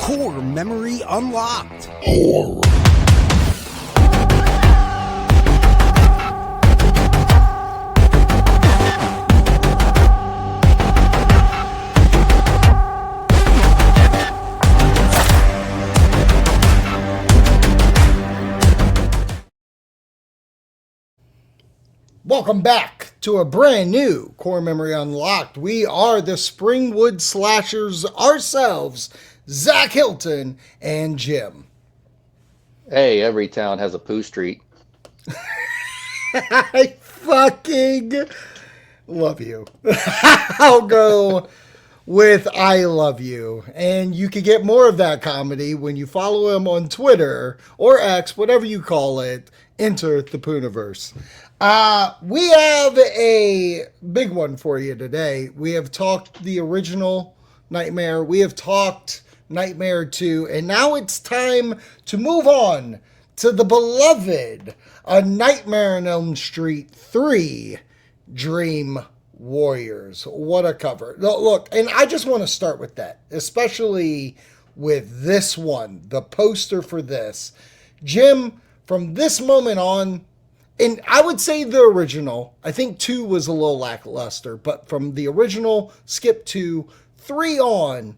Core Memory Unlocked. Welcome back to a brand new Core Memory Unlocked. We are the Springwood Slashers ourselves, Zach Hilton and Jim. Hey, every town has a Pooh Street. I fucking love you. I'll go with I love you. And you can get more of that comedy when you follow him on Twitter or X, whatever you call it. Enter the Pooniverse. We have a big one for you today. We have talked the original Nightmare. We have talked Nightmare 2. And now it's time to move on to the beloved A Nightmare on Elm Street 3, Dream Warriors. What a cover. Look, and I just want to start with that, especially with this one, the poster for this. Jim, from this moment on, and I would say the original, I think 2 was a little lackluster, but from the original, skip 2, 3 on,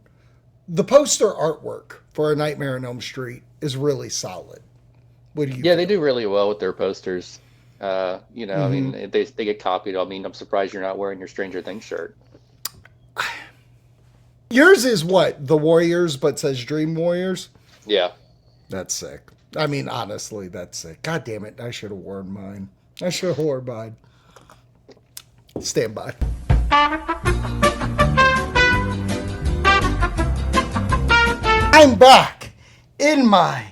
the poster artwork for A Nightmare on Elm Street is really solid. What do you Yeah, they do really well with their posters. I mean, they get copied. I mean, I'm surprised you're not wearing your Stranger Things shirt. Yours is what? The Warriors, but says Dream Warriors? Yeah. That's sick. I mean, honestly, that's sick. God damn it. I should have worn mine. Stand by. I'm back in my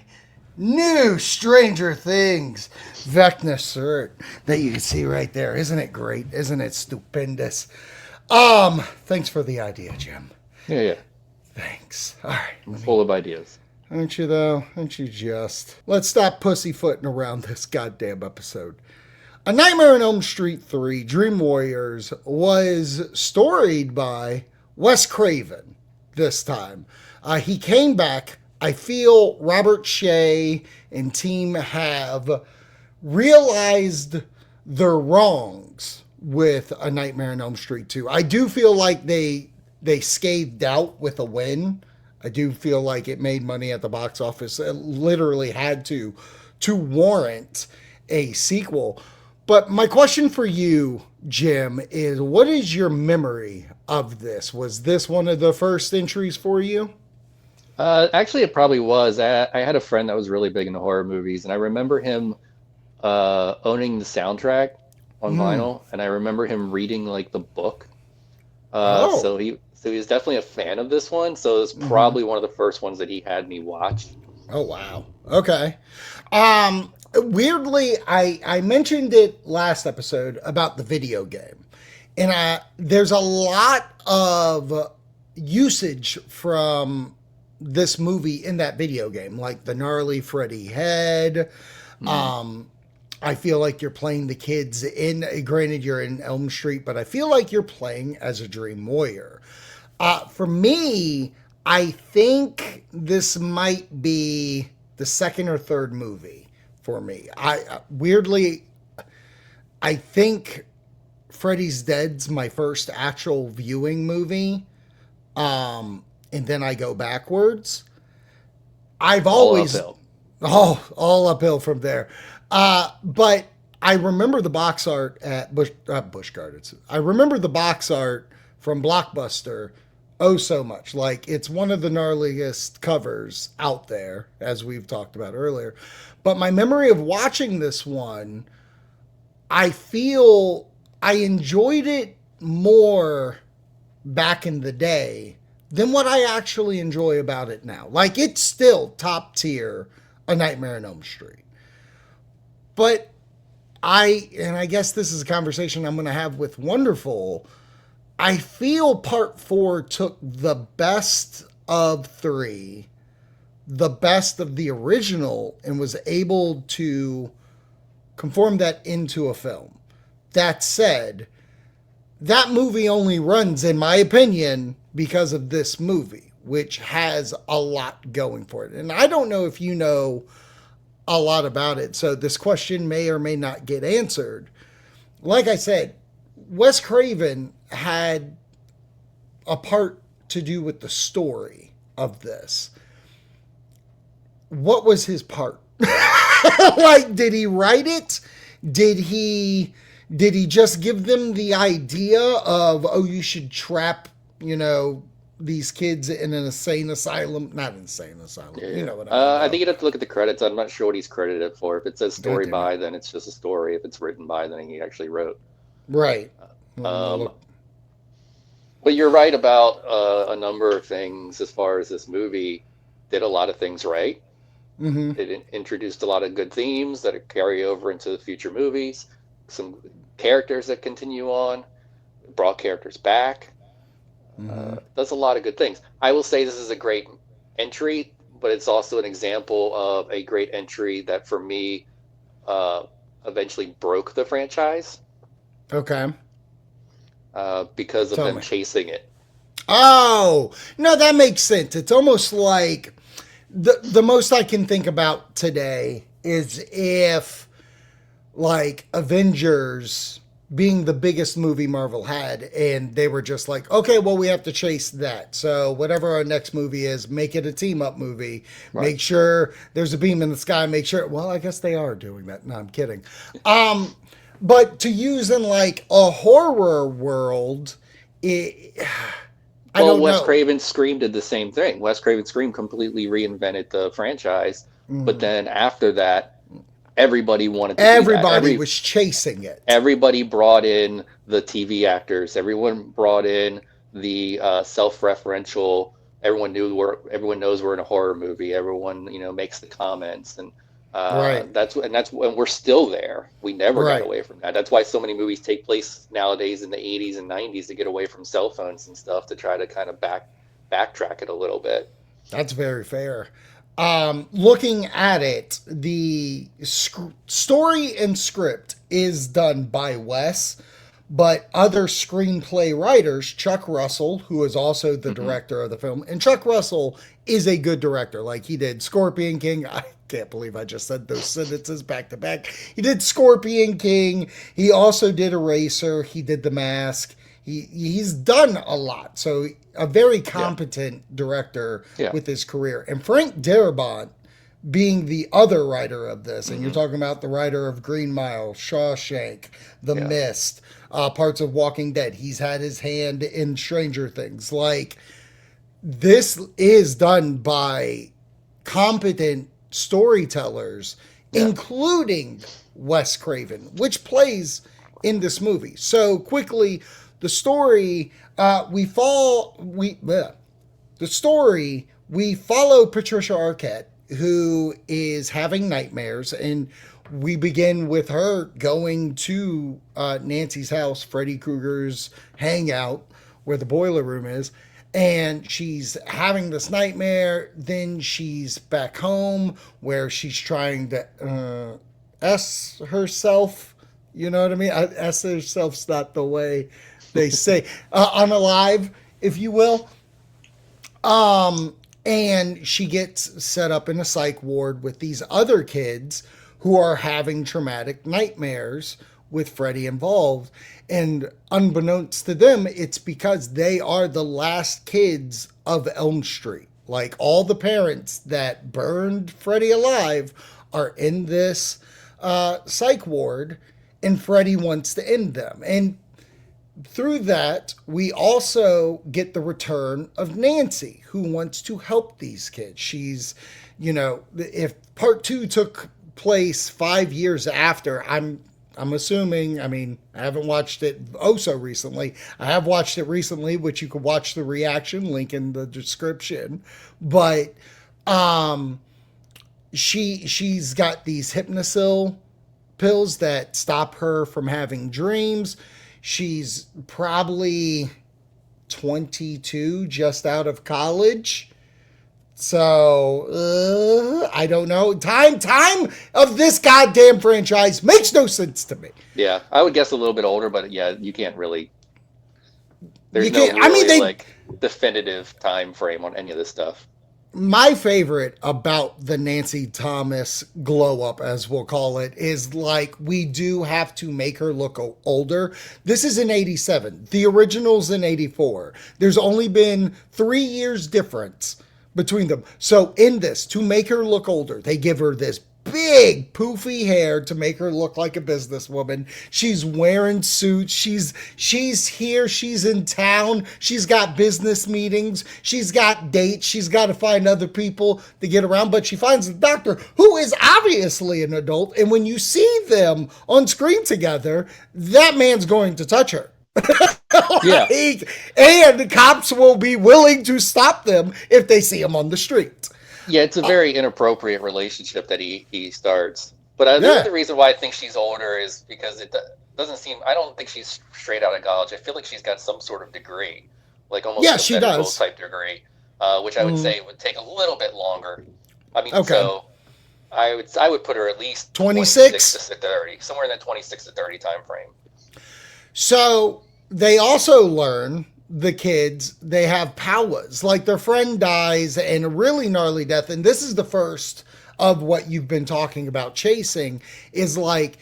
new Stranger Things Vecna shirt that you can see right there. Isn't it great? Isn't it stupendous? Thanks for the idea, Jim. Yeah. Thanks. All right. I'm full of ideas. Aren't you, though? Aren't you just? Let's stop pussyfooting around this goddamn episode. A Nightmare on Elm Street 3, Dream Warriors, was storied by Wes Craven this time. He came back. I feel Robert Shea and team have realized their wrongs with A Nightmare on Elm Street 2. I do feel like they scathed out with a win. I do feel like it made money at the box office. It literally had to warrant a sequel. But my question for you, Jim, is what is your memory of this? Was this one of the first entries for you? Actually, it probably was. I had a friend that was really big into horror movies, and I remember him owning the soundtrack on vinyl, and I remember him reading like the book. So he was definitely a fan of this one. So it's probably one of the first ones that he had me watch. Oh, wow. Okay. Weirdly, I mentioned it last episode about the video game. And there's a lot of usage from this movie in that video game, like the gnarly Freddy head. I feel like you're playing the kids granted you're in Elm Street, but I feel like you're playing as a Dream Warrior. For me, I think this might be the second or third movie for me. Weirdly, I think Freddy's Dead's my first actual viewing movie. And then I go backwards. I've always... all uphill from there. But I remember the box art at Busch Gardens. I remember the box art from Blockbuster so much. Like, it's one of the gnarliest covers out there, as we've talked about earlier. But my memory of watching this one, I feel I enjoyed it more back in the day than what I actually enjoy about it now. Like, it's still top tier A Nightmare on Elm Street. But I guess this is a conversation I'm going to have with Wonderful. I feel part 4 took the best of 3, the best of the original, and was able to conform that into a film. That said, that movie only runs, in my opinion, because of this movie. which has a lot going for it. And I don't know if you know a lot about it, so this question may or may not get answered. Like I said, Wes Craven had a part to do with the story of this. What was his part? Like, did he write it? Did he just give them the idea of, oh, you should trap, these kids in an insane asylum? Not insane asylum. Yeah. You know what I mean. I think you'd have to look at the credits. I'm not sure what he's credited for. If it says story by, then it's just a story. If it's written by, then he actually wrote. Right. But you're right about a number of things as far as this movie did a lot of things right. Mm-hmm. It introduced a lot of good themes that carry over into the future movies. Some characters that continue on, brought characters back. Does a lot of good things. I will say this is a great entry, but it's also an example of a great entry that for me eventually broke the franchise. Okay. Because of them chasing it. Oh, no, that makes sense. It's almost like the most I can think about today is if, like, Avengers being the biggest movie Marvel had, and they were just like, okay, well, we have to chase that. So whatever our next movie is, make it a team-up movie. Right. Make sure there's a beam in the sky. Make sure, well, I guess they are doing that. No, I'm kidding. But to use in, like, a horror world, I don't know. Wes Craven's Scream did the same thing. Wes Craven's Scream completely reinvented the franchise. But then after that, everybody wanted to do that. Everybody was chasing it. Everybody brought in the TV actors. Everyone brought in the self-referential. Everyone knows we're in a horror movie. Everyone, makes the comments, and right. That's when we're still there. We never got away from that. That's why so many movies take place nowadays in the 80s and 90s to get away from cell phones and stuff, to try to kind of backtrack it a little bit. That's very fair. Looking at it, the story and script is done by Wes, but other screenplay writers, Chuck Russell, who is also the director of the film, and Chuck Russell is a good director. Like, he did Scorpion King. I can't believe I just said those sentences back to back. He did Scorpion King. He also did Eraser. He did The Mask. He's done a lot. So a very competent director with his career. And Frank Darabont being the other writer of this, and you're talking about the writer of Green Mile, Shawshank, The Mist, parts of Walking Dead. He's had his hand in Stranger Things. Like, this is done by competent storytellers, including Wes Craven, which plays in this movie. So quickly, the story, we follow Patricia Arquette, who is having nightmares, and we begin with her going to Nancy's house, Freddy Krueger's hangout, where the boiler room is, and she's having this nightmare. Then she's back home where she's trying to S herself. You know what I mean? S herself's not the way they say. Unalive, if you will. And she gets set up in a psych ward with these other kids who are having traumatic nightmares with Freddy involved. And unbeknownst to them, it's because they are the last kids of Elm Street. Like, all the parents that burned Freddy alive are in this psych ward, and Freddy wants to end them. And through that, we also get the return of Nancy, who wants to help these kids. She's, if part 2 took place 5 years after, I'm assuming, I haven't watched it so recently. I have watched it recently, which you could watch the reaction, link in the description. But she's got these Hypnosil pills that stop her from having dreams. She's probably 22, just out of college. So, I don't know. Time of this goddamn franchise makes no sense to me. Yeah, I would guess a little bit older, but yeah, you can't really. definitive time frame on any of this stuff. My favorite about the Nancy Thomas glow up, as we'll call it, is like we do have to make her look older. This is in 87. The original's in 84. There's only been 3 years difference between them. So in this, to make her look older, they give her this big poofy hair to make her look like a businesswoman. She's wearing suits. She's here. She's in town. She's got business meetings. She's got dates. She's got to find other people to get around. But she finds a doctor who is obviously an adult. And when you see them on screen together, that man's going to touch her. Yeah. And the cops will be willing to stop them if they see him on the street. Yeah, it's a very inappropriate relationship that he starts. But the other reason why I think she's older is because it doesn't seem. I don't think she's straight out of college. I feel like she's got some sort of degree, like almost a medical type degree, which I would say would take a little bit longer. I mean, so I would put her at least 26 to 30, somewhere in that 26 to 30 time frame. So they also learn. The kids, they have powers. Like their friend dies in a really gnarly death. And this is the first of what you've been talking about chasing, is like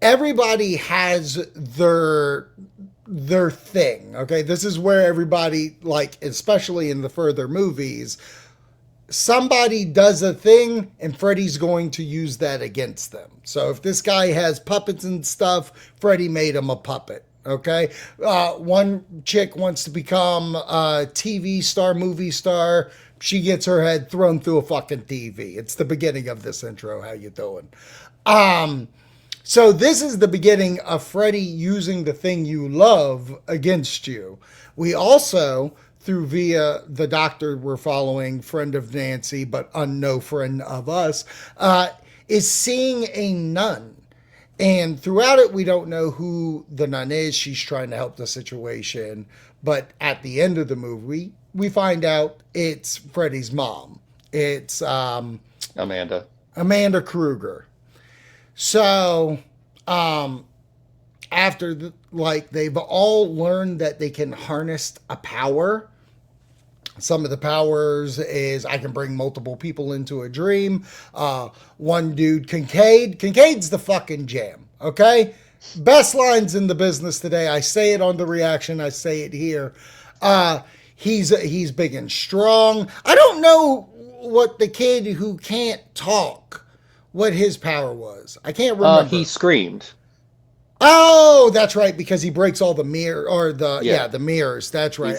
everybody has their thing. Okay. This is where everybody, like, especially in the further movies, somebody does a thing and Freddy's going to use that against them. So if this guy has puppets and stuff, Freddy made him a puppet. Okay. One chick wants to become a TV star, movie star. She gets her head thrown through a fucking TV. It's the beginning of this intro. How you doing? So this is the beginning of Freddy using the thing you love against you. We also, via the doctor we're following, friend of Nancy, but unknown friend of us, is seeing a nun. And throughout it, we don't know who the nun is. She's trying to help the situation. But at the end of the movie, we find out it's Freddy's mom. It's Amanda Kruger. So after they've all learned that they can harness a power. Some of the powers is I can bring multiple people into a dream. One dude, Kincaid's the fucking jam, okay? Best lines in the business today. I say it on the reaction. I say it here. He's big and strong. I don't know what the kid who can't talk, what his power was. I can't remember. He screamed. Oh, that's right, because he breaks all the the mirrors. That's right.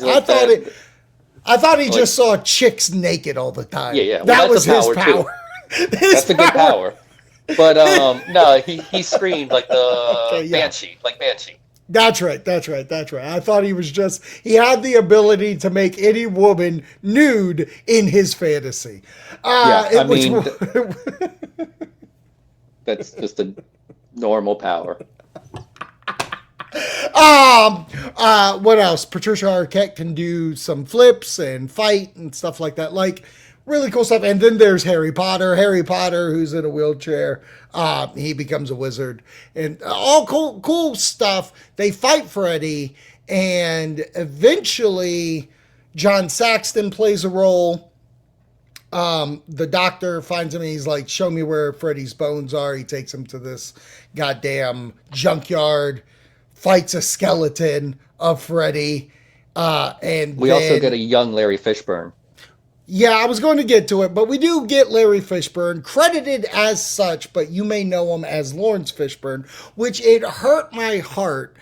I thought he just saw chicks naked all the time. Yeah, yeah. Well, that was his power. That's a good power. But no, he screamed like the Banshee, like Banshee. That's right. I thought he had the ability to make any woman nude in his fantasy. That's just a normal power. What else? Patricia Arquette can do some flips and fight and stuff like that. Like, really cool stuff. And then there's Harry Potter. Harry Potter, who's in a wheelchair. He becomes a wizard. And all cool stuff. They fight Freddy. And eventually, John Saxton plays a role. The doctor finds him and he's like, show me where Freddy's bones are. He takes him to this goddamn junkyard. Fights a skeleton of Freddy. And we also get a young Larry Fishburne. Yeah, I was going to get to it, but we do get Larry Fishburne, credited as such, but you may know him as Lawrence Fishburne, which it hurt my heart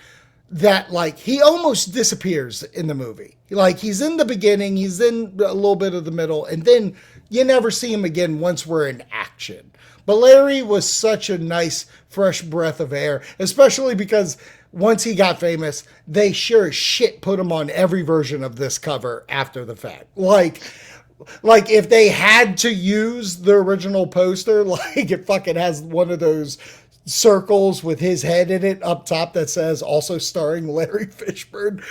that, like, he almost disappears in the movie. Like, he's in the beginning, he's in a little bit of the middle, and then you never see him again once we're in action. But Larry was such a nice, fresh breath of air, especially because once he got famous, they sure as shit put him on every version of this cover after the fact. Like if they had to use the original poster, like it fucking has one of those circles with his head in it up top that says also starring Larry Fishburne.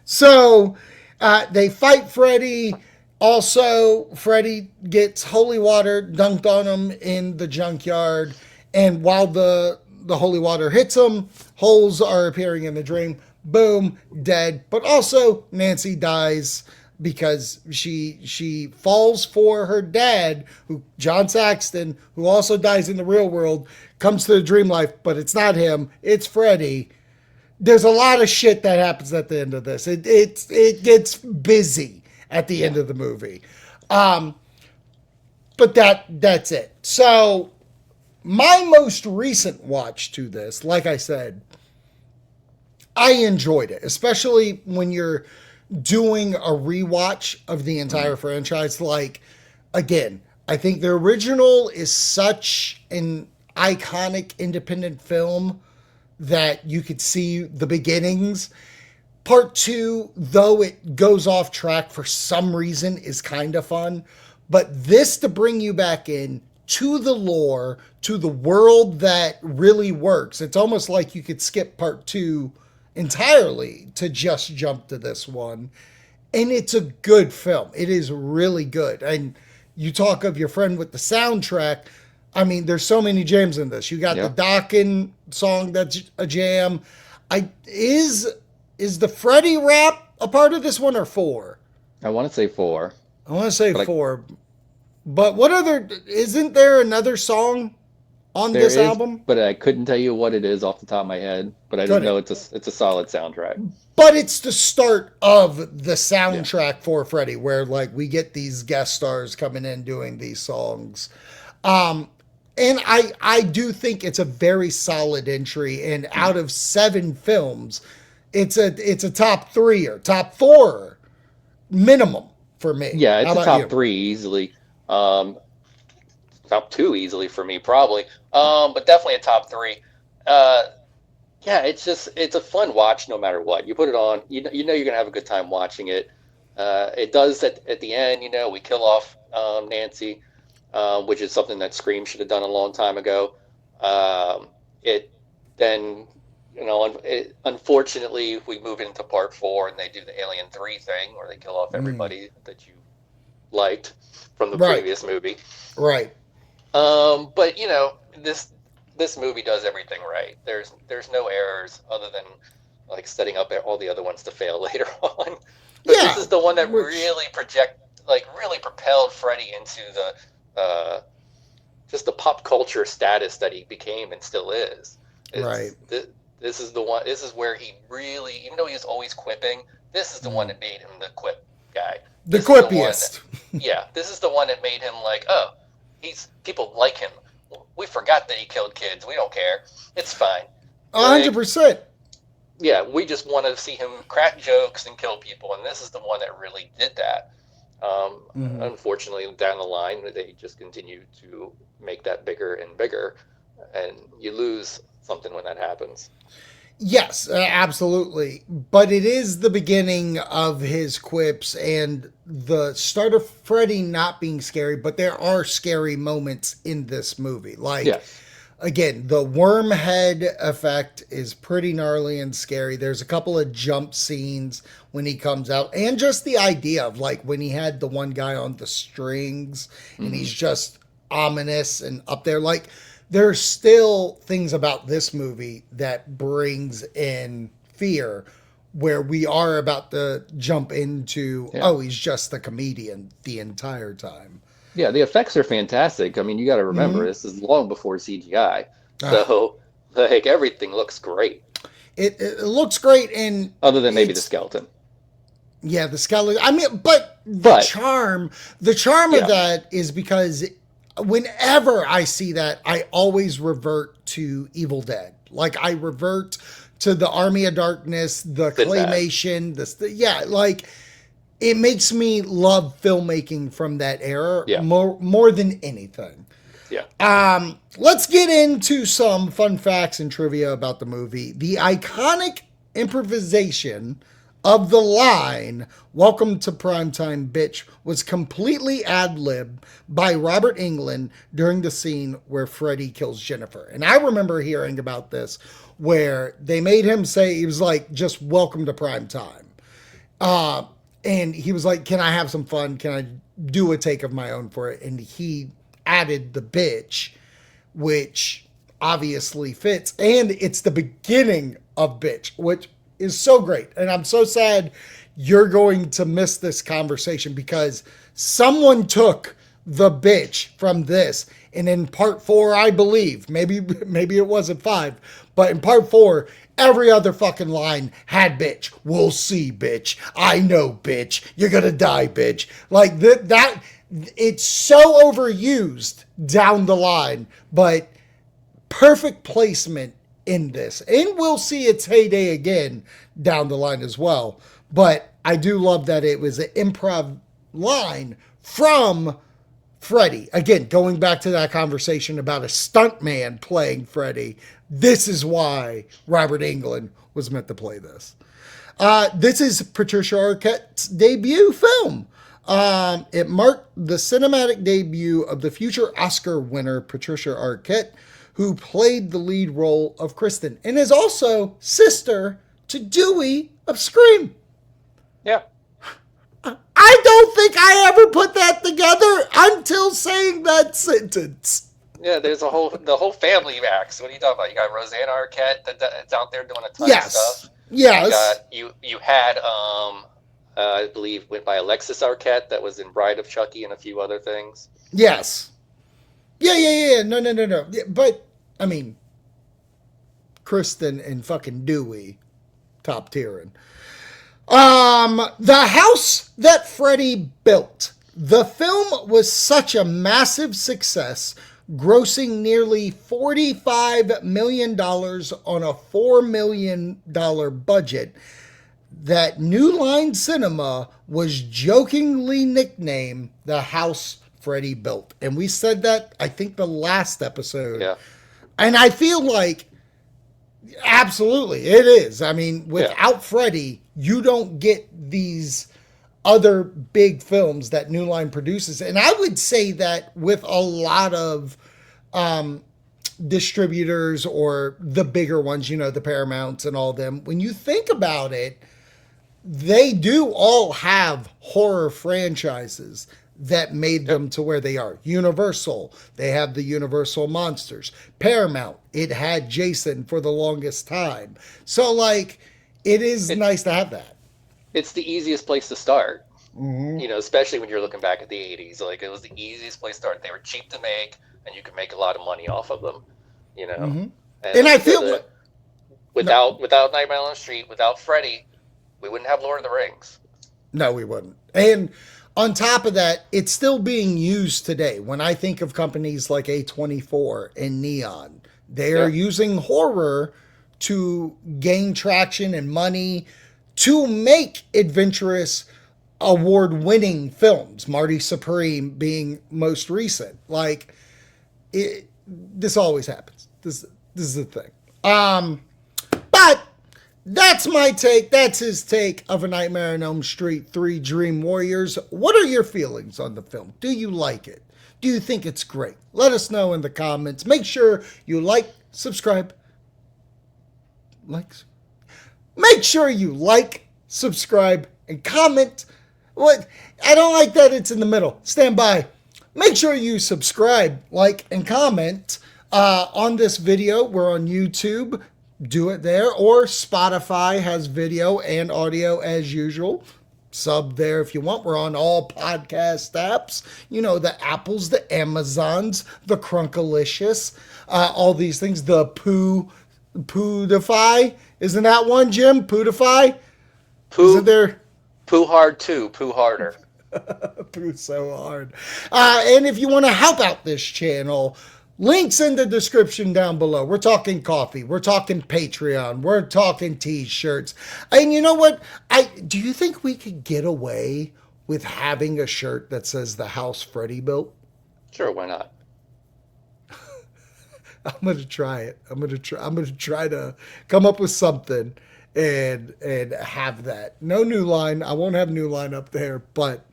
So they fight Freddy. Also, Freddy gets holy water dunked on him in the junkyard. And while the holy water hits him, holes are appearing in the dream. boom, dead. But also Nancy dies because she falls for her dad, who John Saxton, who also dies in the real world, comes to the dream life, but it's not him, it's Freddy. There's a lot of shit that happens at the end of this. It gets busy at the end of the movie. But that's it. So my most recent watch to this, like I said, I enjoyed it, especially when you're doing a rewatch of the entire franchise. Like, again, I think the original is such an iconic independent film that you could see the beginnings. Part 2, though it goes off track for some reason, is kind of fun. But this, to bring you back in to the lore, to the world that really works, it's almost like you could skip Part 2 entirely to just jump to this one. And it's a good film. It is really good. And you talk of your friend with the soundtrack. I mean, there's so many jams in this. You got the Dokken song that's a jam. Is the Freddy rap a part of this one, or 4? I want to say 4. I want to say 4. But what other... Isn't there another song on this album? But I couldn't tell you what it is off the top of my head. But I don't know it's a solid soundtrack. But it's the start of the soundtrack for Freddy, where like we get these guest stars coming in doing these songs. And I do think it's a very solid entry. And out of 7 films, it's a top 3 or top 4 minimum for me. Yeah, it's a top 3 easily. Top 2 easily for me, probably. But definitely a top 3. Yeah, it's a fun watch no matter what. You put it on, you know you're gonna have a good time watching it. It does at the end, we kill off Nancy, which is something that Scream should have done a long time ago. It then, unfortunately, we move into Part 4 and they do the Alien 3 thing where they kill off everybody that you liked from the previous movie. Right. But this movie does everything right. There's no errors other than like setting up all the other ones to fail later on. But this is the one that really propelled Freddy into the just the pop culture status that he became and still is. This is the one. This is where he really, even though he was always quipping, this is the one that made him the quip guy. The quippiest. This is the one that made him like, oh, people like him. We forgot that he killed kids. We don't care. It's fine. 100%. Yeah, we just want to see him crack jokes and kill people, and this is the one that really did that. Unfortunately, down the line, they just continue to make that bigger and bigger, and you lose something when that happens. Yes, absolutely. But it is the beginning of his quips and the start of Freddy not being scary, but there are scary moments in this movie. Like, again, the worm head effect is pretty gnarly and scary. There's a couple of jump scenes when he comes out, and just the idea of like when he had the one guy on the strings and he's just ominous and up there. Like, there's still things about this movie that brings in fear, where we are about to jump into, he's just the comedian the entire time. Yeah, the effects are fantastic. I mean, you got to remember, this is long before CGI. So, like, everything looks great. It looks great, and other than maybe the skeleton. Yeah, the skeleton. I mean, but the charm of that is because whenever I see that, I always revert to Evil Dead. Like, I revert to the Army of Darkness, the claymation, like, it makes me love filmmaking from that era more than anything. Yeah. Let's get into some fun facts and trivia about the movie. The iconic improvisation of the line, "Welcome to Primetime, Bitch," was completely ad-libbed by Robert Englund during the scene where Freddy kills Jennifer. And I remember hearing about this, where they made him say, he was like, just "Welcome to Primetime." And he was like, "Can I have some fun? Can I do a take of my own for it?" And he added the bitch, which obviously fits. And it's the beginning of Bitch, which is so great. And I'm so sad you're going to miss this conversation because someone took the bitch from this. And in part 4, I believe, maybe it wasn't 5, but in part 4, every other fucking line had bitch. We'll see, bitch. I know, bitch. You're gonna die, bitch. Like that it's so overused down the line, but perfect placement in this. And we'll see its heyday again down the line as well. But I do love that it was an improv line from Freddy. Again, going back to that conversation about a stuntman playing Freddy, this is why Robert Englund was meant to play this. This is Patricia Arquette's debut film. It marked the cinematic debut of the future Oscar winner Patricia Arquette, who played the lead role of Kristen and is also sister to Dewey of Scream. Yeah. I don't think I ever put that together until saying that sentence. Yeah, there's the whole family acts. What are you talking about? You got Rosanna Arquette that's out there doing a ton of stuff. Yes. You had I believe went by Alexis Arquette that was in Bride of Chucky and a few other things. Yes. Yeah. No. Yeah, but I mean, Kristen and fucking Dewey, top tiering. The house that Freddy built. The film was such a massive success, grossing nearly $45 million on a $4 million budget, that New Line Cinema was jokingly nicknamed the house Freddy built. And we said that, I think, the last episode. Yeah. And I feel like, absolutely, it is. I mean, without Freddy, you don't get these other big films that New Line produces. And I would say that with a lot of distributors or the bigger ones, the Paramounts and all them, when you think about it, they do all have horror franchises that made them to where they are. Universal, they have the Universal Monsters. Paramount, it had Jason for the longest time. So, like, it is nice to have that. It's the easiest place to start. Mm-hmm. Especially when you're looking back at the 80s. Like, it was the easiest place to start. They were cheap to make, and you could make a lot of money off of them. Mm-hmm. And I feel that without Nightmare on Elm Street, without Freddy, we wouldn't have Lord of the Rings. No, we wouldn't. And on top of that, it's still being used today. When I think of companies like A24 and Neon, they are using horror to gain traction and money to make adventurous, award-winning films. Marty Supreme being most recent. Like, this always happens. This is the thing. But that's my take. That's his take of A Nightmare on Elm Street 3 Dream Warriors. What are your feelings on the film? Do you like it? Do you think it's great? Let us know in the comments. Make sure you subscribe. Make sure you subscribe, and comment. What? I don't like that it's in the middle. Stand by. Make sure you subscribe, and comment on this video. We're on YouTube. Do it there. Or Spotify has video and audio as usual. Sub there if you want. We're on all podcast apps. The Apples, the Amazons, the Crunkalicious, all these things. The Pootify. Isn't that one, Jim? Pootify? Isn't there? Poo hard too. Poo harder. Poo so hard. And if you want to help out this channel, links in the description down below. We're talking coffee. We're talking Patreon. We're talking t-shirts. And you know what? Do you think we could get away with having a shirt that says the house Freddy built? Sure, why not? I'm going to try it. I'm going to try to come up with something and have that. No New Line. I won't have New Line up there, but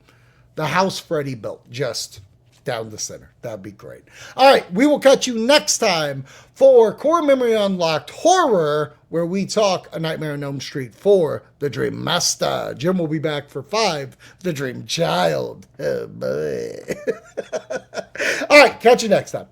the house Freddy built, just down the center. That'd be great. All right, we will catch you next time for Core Memory Unlocked Horror, where we talk A Nightmare on Elm Street 4, The Dream Master. Jim will be back for 5, The Dream Child. Oh, boy. All right, catch you next time.